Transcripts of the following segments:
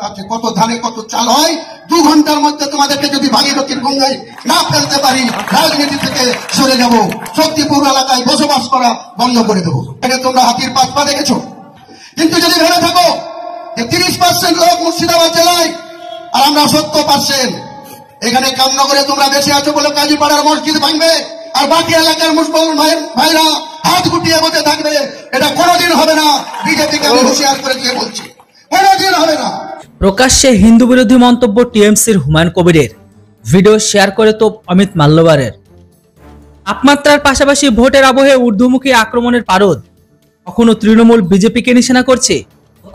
আছে, কত ধানে কত চাল হয়। 2 ঘন্টার মধ্যে তোমাদেরকে যদি ভাগীরথীর গঙ্গায় না ফেলতে পারি, রাজনীতি থেকে সরে যাব, শক্তিপুর এলাকায় বসবাস করা বন্ধ করে দেবো। এটা তোমরা হাতির পা দেখেছো। কিন্তু যদি ভেবে থাকো যে 30% লোক মুর্শিদাবাদ জেলায় আর আমরা 70%, এখানে কামনগরে তোমরা বেশি আছো বলে কাজীপাড়ার মসজিদ ভাঙবে আর বাকি এলাকার মুসলমান ভাইরা হাত গুটিয়ে বসে থাকবে, এটা কোনোদিন হবে না। বিজেপিকে আমি হুঁশিয়ার করে দিয়ে বলছি, কোনোদিন হবে না। প্রকাশ্যে হিন্দু বিরোধী মন্তব্য টিএমসির হুমায়ুন কবিরের, ভিডিও শেয়ার করে তো অমিত মাল্যবারের। তাপমাত্রার পাশাপাশি ভোটের আবহে ঊর্ধ্বমুখী আক্রমণের পারদ। কখনো তৃণমূল বিজেপিকে নিশানা করছে,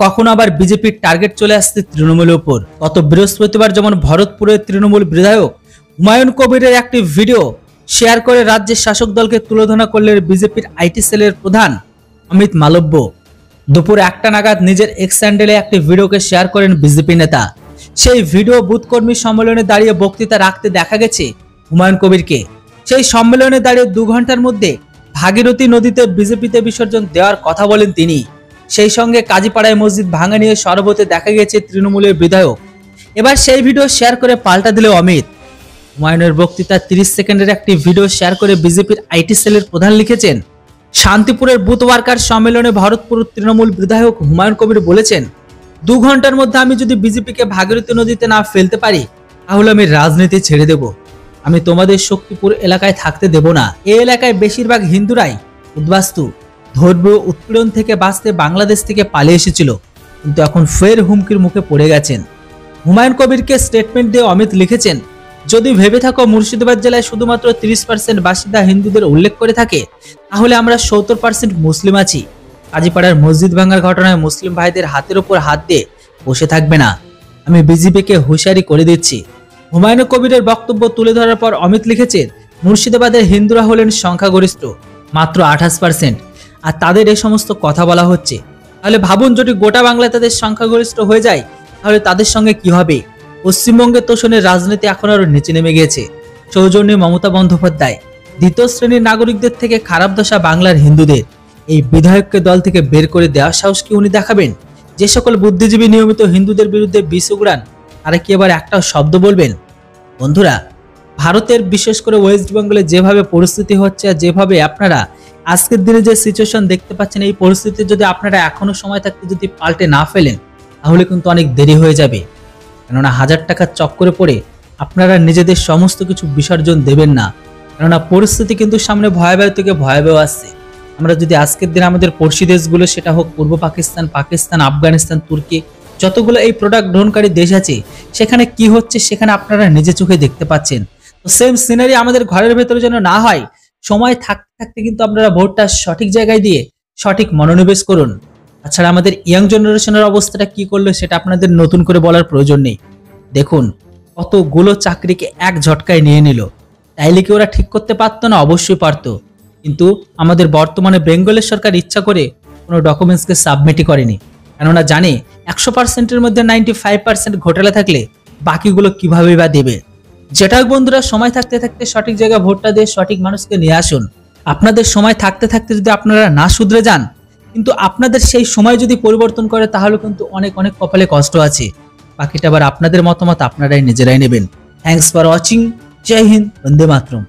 কখনো আবার বিজেপির টার্গেট চলে আসছে তৃণমূলের উপর। গত বৃহস্পতিবার যেমন ভরতপুরের তৃণমূল বিধায়ক হুমায়ুন কবিরের একটি ভিডিও শেয়ার করে রাজ্যের শাসক দলকে তুলোধনা করলেন বিজেপির আইটি সেলের প্রধান অমিত মালব্য। দুপুর 1টা নাগাদ নিজের এক্স হ্যান্ডেলে একটি ভিডিওকে শেয়ার করেন বিজেপি নেতা। সেই ভিডিও বুথ কর্মী সম্মেলনে দাঁড়িয়ে বক্তৃতা রাখতে দেখা গেছে হুমায়ুন কবিরকে। সেই সম্মেলনে দাঁড়িয়ে 2 ঘন্টার মধ্যে ভাগীরথী নদীতে বিজেপিতে বিসর্জন দেওয়ার কথা বলেন তিনি। সেই সঙ্গে কাজীপাড়ায় মসজিদ ভাঙা নিয়ে সরব হতে দেখা গেছে তৃণমূলের বিধায়ক। এবার সেই ভিডিও শেয়ার করে পাল্টা দিল অমিত। হুমায়ুনের বক্তৃতার 30 সেকেন্ডের একটি ভিডিও শেয়ার করে বিজেপির আইটি সেলের প্রধান লিখেছেন, শান্তিপুরের বুথ ওয়ার্কার সম্মেলনে ভরতপুর তৃণমূল বিধায়ক হুমায়ুন কবির বলেছেন, 2 ঘন্টার মধ্যে আমি যদি বিজেপিকে ভাগীরথী নদীতে না ফেলতে পারি তাহলে আমি রাজনীতি ছেড়ে দেব। আমি তোমাদের শক্তিপুর এলাকায় থাকতে দেব না। এই এলাকায় বেশিরভাগ হিন্দুরাই উদ্বাস্তু, ধর্মীয় উৎপীড়ন থেকে বাঁচতে বাংলাদেশ থেকে পালিয়ে এসেছিল, কিন্তু এখন ফের হুমকির মুখে পড়ে গেছেন। হুমায়ুন কবিরকে স্টেটমেন্ট দিয়ে অমিত লিখেছেন, যদি ভেবে থাকো মুর্শিদাবাদ জেলায় শুধুমাত্র 30% বাসিন্দা হিন্দুদের উল্লেখ করে থাকে, তাহলে আমরা 70% মুসলিম আছি। কাজীপাড়ার মসজিদ ভাঙার ঘটনায় মুসলিম ভাইদের হাতের ওপর হাত দিয়ে বসে থাকবে না। আমি বিজেপিকে হুঁশিয়ারি করে দিচ্ছি। হুমায়ুন কবিরের বক্তব্য তুলে ধরার পর অমিত লিখেছেন, মুর্শিদাবাদের হিন্দুরা হলেন সংখ্যাগরিষ্ঠ, মাত্র 28%, আর তাদের এই সমস্ত কথা বলা হচ্ছে। তাহলে ভাবুন, যদি গোটা বাংলায় তাদের সংখ্যাগরিষ্ঠ হয়ে যায় তাহলে তাদের সঙ্গে কি হবে। পশ্চিমবঙ্গের তোষণের রাজনীতি এখন আরো নিচে নেমে গিয়েছে। সৌজন্যে মমতা বন্দ্যোপাধ্যায়, দ্বিতীয় শ্রেণীর নাগরিকদের থেকে খারাপ দশা বাংলার হিন্দুদের। এই বিধায়ককে দল থেকে বের করে দেওয়ার সাহস কি উনি দেখাবেন? যে সকল বুদ্ধিজীবী নিয়মিত হিন্দুদের বিরুদ্ধে বিষ উগড়ান, তারা কি এবার একটাও শব্দ বলবেন? বন্ধুরা, ভারতের বিশেষ করে ওয়েস্ট বেঙ্গলে যেভাবে পরিস্থিতি হচ্ছে আর যেভাবে আপনারা আজকের দিনে যে সিচুয়েশন দেখতে পাচ্ছেন, এই পরিস্থিতি যদি আপনারা এখনো সময় থাকতে যদি পাল্টে না ফেলেন তাহলে কিন্তু অনেক দেরি হয়ে যাবে। কেননা 1000 টাকার চক্করে পড়ে আপনারা নিজেদের সমস্ত কিছু বিসর্জন দেবেন না। কেননা পরিস্থিতি কিন্তু সামনে ভয়াবহ থেকে ভয়াবহ আসছে। আমরা যদি আজকের দিনে আমাদের পড়শি দেশগুলো, সেটা হোক পূর্ব পাকিস্তান, আফগানিস্তান, তুর্কি, যতগুলো এই প্রোডাক্ট গ্রহণকারী দেশ আছে, সেখানে কি হচ্ছে সেখানে আপনারা নিজে চোখে দেখতে পাচ্ছেন। তো সেম সিনারি আমাদের ঘরের ভেতরে যেন না হয়। সময় থাকতে থাকতে কিন্তু আপনারা ভোটটা সঠিক জায়গায় দিয়ে সঠিক মনোনিবেশ করুন। তাছাড়া আমাদের ইয়াং জেনারেশনের অবস্থাটা কি করলো সেটা আপনাদের নতুন করে বলার প্রয়োজন নেই। দেখুন, কতগুলো চাকরিকে এক ঝটকায় নিয়ে নিল। তাইলে কি ওরা ঠিক করতে পারতো না? অবশ্যই পারতো। কিন্তু আমাদের বর্তমানে বেঙ্গলের সরকার ইচ্ছা করে কোনো ডকুমেন্টসকে সাবমিটই করেনি। কেননা জানে 100%-এর মধ্যে 95% ঘোটালা থাকলে বাকিগুলো কিভাবে বা দেবে। যেটা বন্ধুরা, সময় থাকতে থাকতে সঠিক জায়গায় ভোটটা দিয়ে সঠিক মানুষকে নিয়ে আসুন। আপনাদের সময় থাকতে থাকতে যদি আপনারা না শুধরে যান, কিন্তু আপনাদের সেই সময় যদি পরিবর্তন করে তাহলে কিন্তু অনেক অনেক কপালে কষ্ট আছে। বাকিটা আবার আপনাদের মতামত আপনারাই নিজেরাই নেবেন। Thanks for watching. জয় হিন্দ, বন্দে মাতরম।